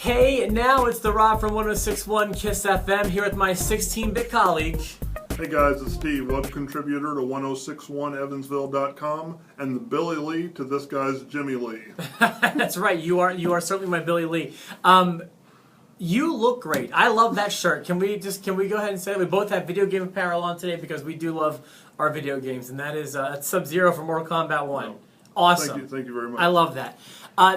Hey, now it's the Rob from 106.1 KISS FM here with my 16-bit colleague. Hey guys, it's Steve, web contributor to 1061evansville.com and the Billy Lee to this guy's Jimmy Lee. That's right, you are certainly my Billy Lee. You look great. I love that shirt. Can we go ahead and say that we both have video game apparel on today because we do love our video games, and that is Sub-Zero from Mortal Kombat 1. No. Awesome. Thank you very much. I love that.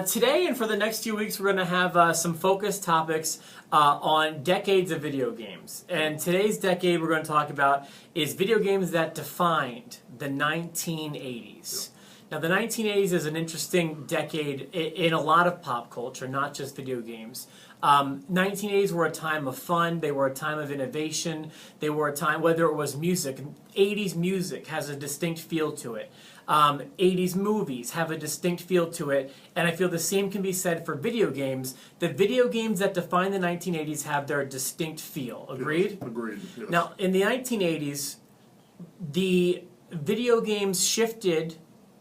Today and for the next few weeks, we're going to have some focused topics on decades of video games. And today's decade we're going to talk about is video games that defined the 1980s. Now, the 1980s is an interesting decade in a lot of pop culture, not just video games. 1980s were a time of fun. They were a time of innovation. They were a time, whether it was music, 80s music has a distinct feel to it. 80s movies have a distinct feel to it, and I feel the same can be said for video games. The video games that define the 1980s have their distinct feel. Agreed? Yes, agreed, yes. Now, in the 1980s, the video games shifted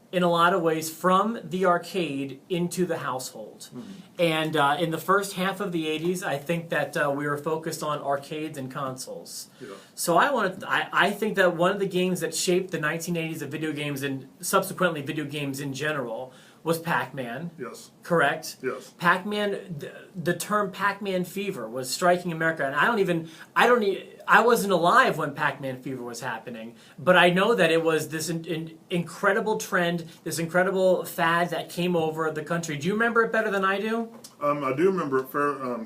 in a lot of ways from the arcade into the household. Mm-hmm. And in the first half of the 80s, I think that we were focused on arcades and consoles. Yeah. So I think that one of the games that shaped the 1980s of video games and subsequently video games in general was Pac-Man. Yes. Correct? Yes. Pac-Man, the term Pac-Man fever was striking America, and I wasn't alive when Pac-Man fever was happening, but I know that it was this incredible trend, this incredible fad that came over the country. Do you remember it better than I do? I do remember it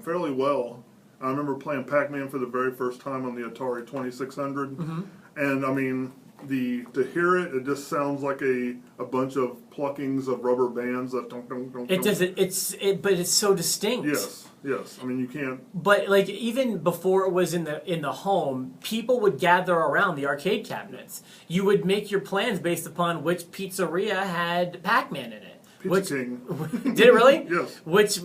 fairly well. I remember playing Pac-Man for the very first time on the Atari 2600, mm-hmm. and I mean, to hear it, it just sounds like a bunch of pluckings of rubber bands that don't. It does but it's so distinct. Yes. I mean, you can't. But like even before it was in the home, people would gather around the arcade cabinets. You would make your plans based upon which pizzeria had Pac-Man in it. Pizza King. Did it really? Yes. Which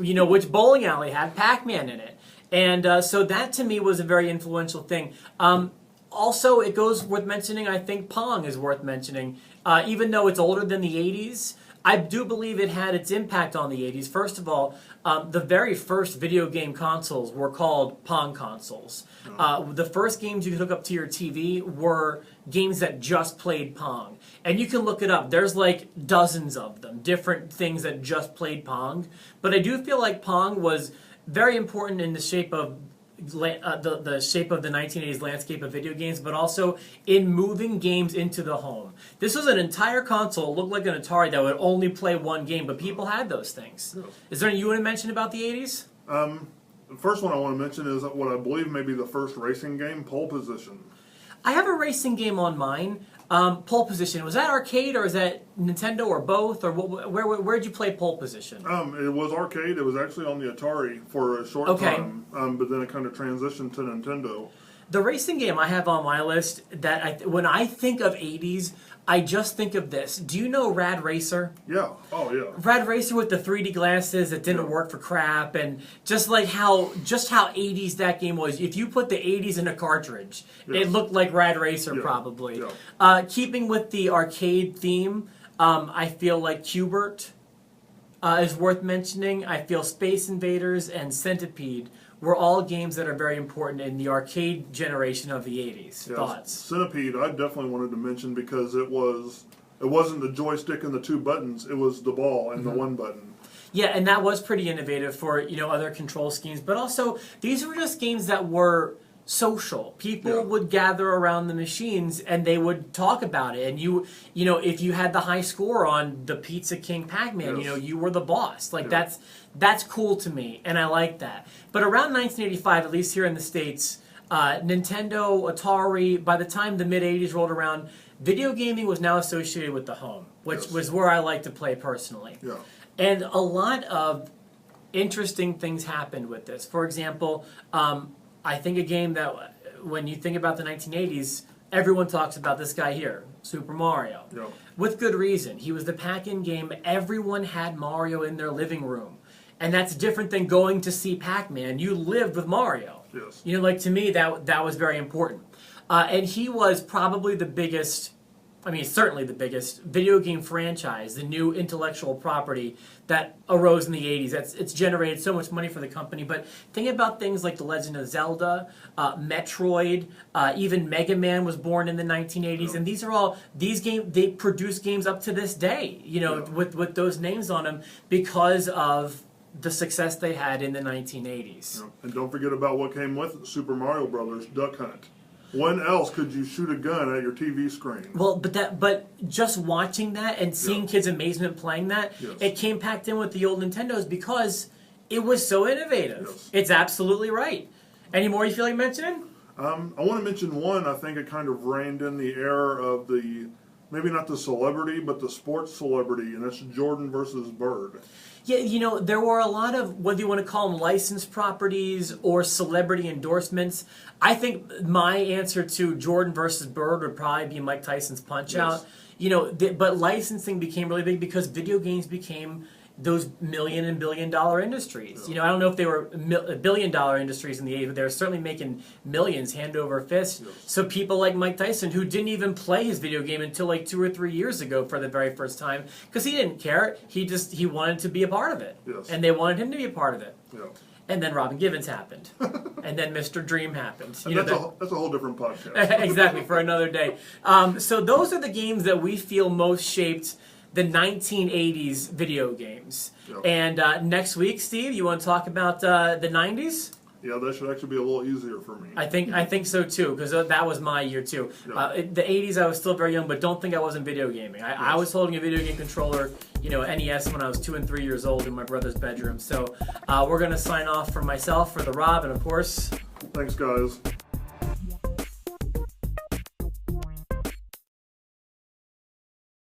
bowling alley had Pac-Man in it, and so that to me was a very influential thing. Also, it goes worth mentioning, I think Pong is worth mentioning. Even though it's older than the 80s, I do believe it had its impact on the 80s. First of all, the very first video game consoles were called Pong consoles. The first games you could hook up to your TV were games that just played Pong. And you can look it up. There's like dozens of them, different things that just played Pong. But I do feel like Pong was very important in the shape of the shape of the 1980s landscape of video games, but also in moving games into the home. This was an entire console. It looked like an Atari that would only play one game, but people had those things. Yeah. Is there anything you want to mention about the 80s? The first one I want to mention is what I believe may be the first racing game, Pole Position. I have a racing game on mine. Pole Position, was that arcade or is that Nintendo or both, or where'd you play Pole Position? It was arcade. It was actually on the Atari for a short time, but then it kind of transitioned to Nintendo. The racing game I have on my list that when I think of 80s, I just think of this. Do you know Rad Racer? Yeah. Oh, yeah. Rad Racer with the 3D glasses that didn't work for crap, and just how 80s that game was. If you put the 80s in a cartridge, it looked like Rad Racer probably. Yeah. Keeping with the arcade theme, I feel like Q*bert is worth mentioning. I feel Space Invaders and Centipede were all games that are very important in the arcade generation of the 80s. Yes. Thoughts? Centipede, I definitely wanted to mention because it wasn't the joystick and the two buttons, it was the ball and the one button. Yeah, and that was pretty innovative for, other control schemes, but also these were just games that were social. People would gather around the machines and they would talk about it, and if you had the high score on the Pizza King Pac-Man, you were the boss. Like that's cool to me, and I like that. But around 1985, at least here in the States, Nintendo, Atari, by the time the mid-80s rolled around, video gaming was now associated with the home, which was where I like to play personally. Yeah. And a lot of interesting things happened with this. For example, I think a game that, when you think about the 1980s, everyone talks about this guy here, Super Mario. Yep. With good reason. He was the pack-in game. Everyone had Mario in their living room. And that's different than going to see Pac-Man. You lived with Mario. Yes. To me, that was very important. And he was probably the biggest I mean, certainly the biggest video game franchise, the new intellectual property that arose in the 80s. It's generated so much money for the company. But think about things like The Legend of Zelda, Metroid, even Mega Man was born in the 1980s. And these are all, they produce games up to this day, with those names on them because of the success they had in the 1980s. Yeah. And don't forget about what came with it, Super Mario Brothers Duck Hunt. When else could you shoot a gun at your TV screen? Well, but just watching that and seeing kids' amazement playing that, it came packed in with the old Nintendos because it was so innovative. Yes. It's absolutely right. Any more you feel like mentioning? I want to mention one. I think it kind of reigned in the era of the, maybe not the celebrity, but the sports celebrity, and that's Jordan versus Bird. Yeah, there were a lot of, whether you want to call them licensed properties or celebrity endorsements. I think my answer to Jordan versus Bird would probably be Mike Tyson's Punch-Out. But licensing became really big because video games became those million and billion dollar industries. I don't know if they were billion dollar industries in the 80s, but they were certainly making millions hand over fist. So people like Mike Tyson, who didn't even play his video game until like 2 or 3 years ago for the very first time, because he didn't care. He wanted to be a part of it. And they wanted him to be a part of it. And then Robin Givens happened. And then Mr. Dream happened. And that's a whole different podcast. Exactly, for another day. So those are the games that we feel most shaped the 1980s video games. And next week, Steve, you want to talk about the 90s? Yeah, that should actually be a little easier for me. I think so too, because that was my year too. The 80s, I was still very young, but don't think I wasn't video gaming. I was holding a video game controller, NES, when I was 2 and 3 years old in my brother's bedroom. So we're going to sign off for myself, for the Rob, and of course... Thanks, guys.